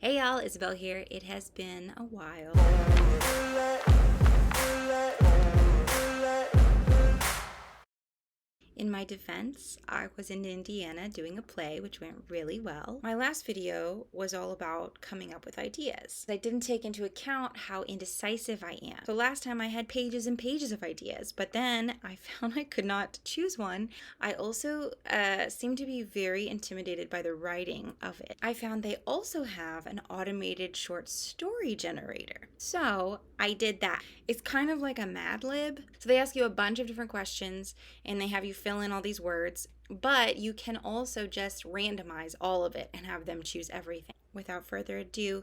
Hey y'all, Isabelle here. It has been a while. In my defense, I was in Indiana doing a play, which went really well. My last video was all about coming up with ideas. I didn't take into account how indecisive I am. So last time I had pages and pages of ideas, but then I found I could not choose one. I also seemed to be very intimidated by the writing of it. I found they also have an automated short story generator. So I did that. It's kind of like a mad-lib. So they ask you a bunch of different questions and they have you fill in all these words, but you can also just randomize all of it and have them choose everything. Without further ado,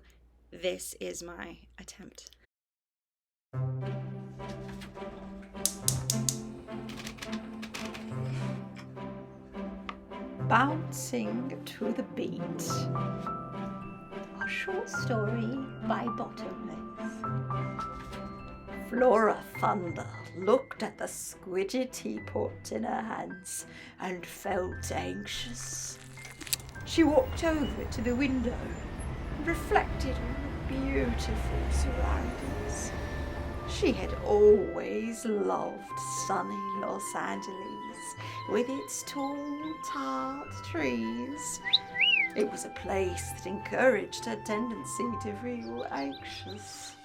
this is my attempt. Bouncing to the beat. A short story by Bottomless. Flora Thunder looked at the squidgy teapot in her hands and felt anxious. She walked over to the window and reflected on the beautiful surroundings. She had always loved sunny Los Angeles with its tall, tart trees. It was a place that encouraged her tendency to feel anxious.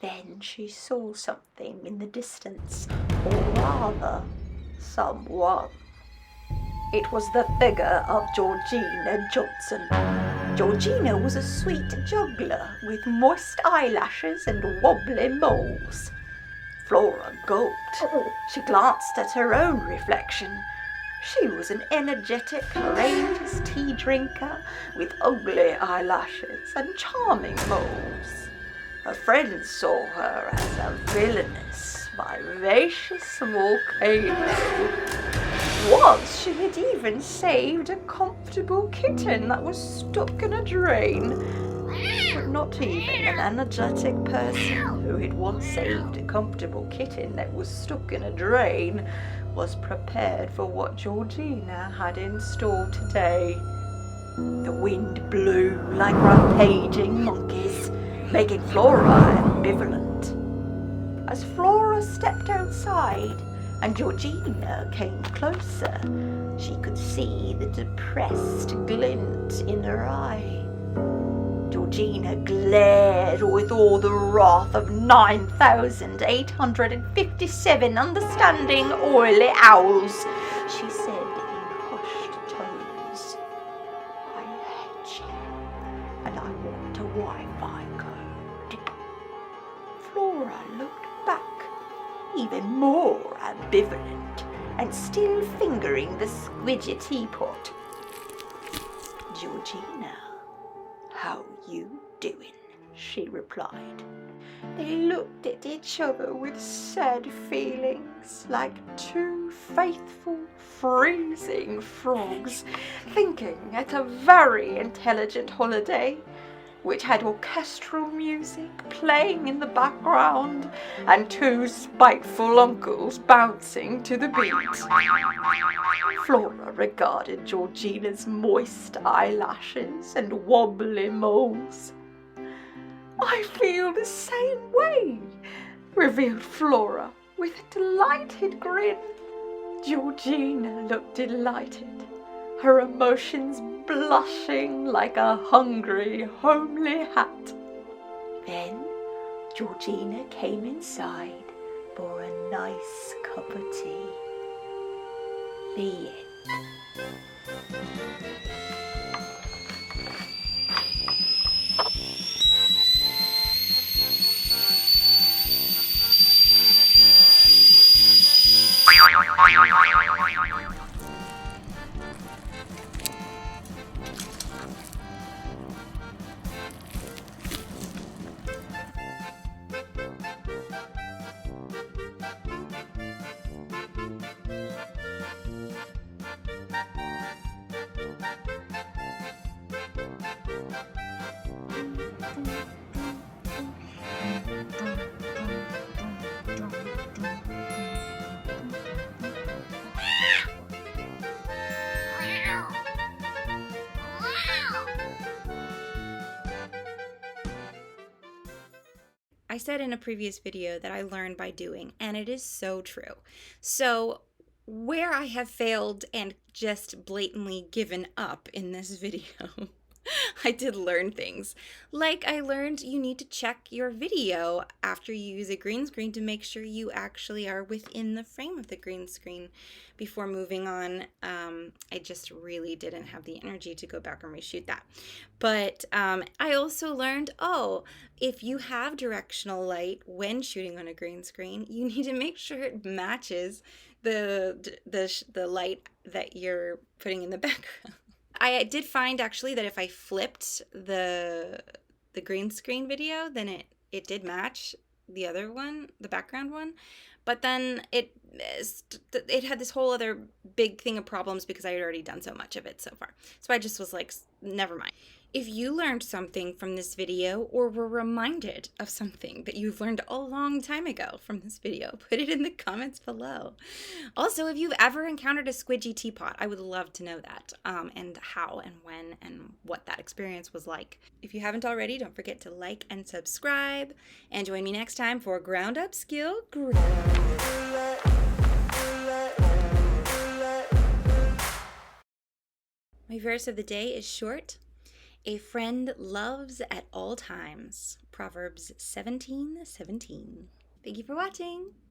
Then she saw something in the distance, or rather, someone. It was the figure of Georgina Johnson. Georgina was a sweet juggler with moist eyelashes and wobbly moles. Flora gulped. She glanced at her own reflection. She was an energetic, courageous tea drinker with ugly eyelashes and charming moles. Her friends saw her as a villainous, vivacious volcano. Once she had even saved a comfortable kitten that was stuck in a drain. But not even an energetic person who had once saved a comfortable kitten that was stuck in a drain was prepared for what Georgina had in store today. The wind blew like rampaging monkeys, making Flora ambivalent. As Flora stepped outside and Georgina came closer, she could see the depressed glint in her eye. Georgina glared with all the wrath of 9,857 understanding oily owls. She said in hushed tones, "I hate you, and I want a Wi-Fi code." Flora looked back, even more ambivalent, and still fingering the squidgy teapot. "Georgina, how you doing?" she replied. They looked at each other with sad feelings, like two faithful, freezing frogs thinking at a very intelligent holiday, which had orchestral music playing in the background and two spiteful uncles bouncing to the beat. Flora regarded Georgina's moist eyelashes and wobbly moles. "I feel the same way," revealed Flora with a delighted grin. Georgina looked delighted, her emotions blushing like a hungry, homely hat. Then Georgina came inside for a nice cup of tea. The end. I said in a previous video that I learned by doing, and it is so true. So where I have failed and just blatantly given up in this video, I did learn things. Like I learned you need to check your video after you use a green screen to make sure you actually are within the frame of the green screen before moving on. I just really didn't have the energy to go back and reshoot that. But I also learned, if you have directional light when shooting on a green screen, you need to make sure it matches the light that you're putting in the background. I did find actually that if I flipped the green screen video, then it did match the other one, the background one. But then it had this whole other big thing of problems because I had already done so much of it so far. So I just was like, never mind. If you learned something from this video or were reminded of something that you've learned a long time ago from this video, put it in the comments below. Also, if you've ever encountered a squidgy teapot, I would love to know that, and how and when and what that experience was like. If you haven't already, don't forget to like and subscribe, and join me next time for Ground Up Skill Growth. My verse of the day is short. A friend loves at all times. Proverbs 17:17. Thank you for watching.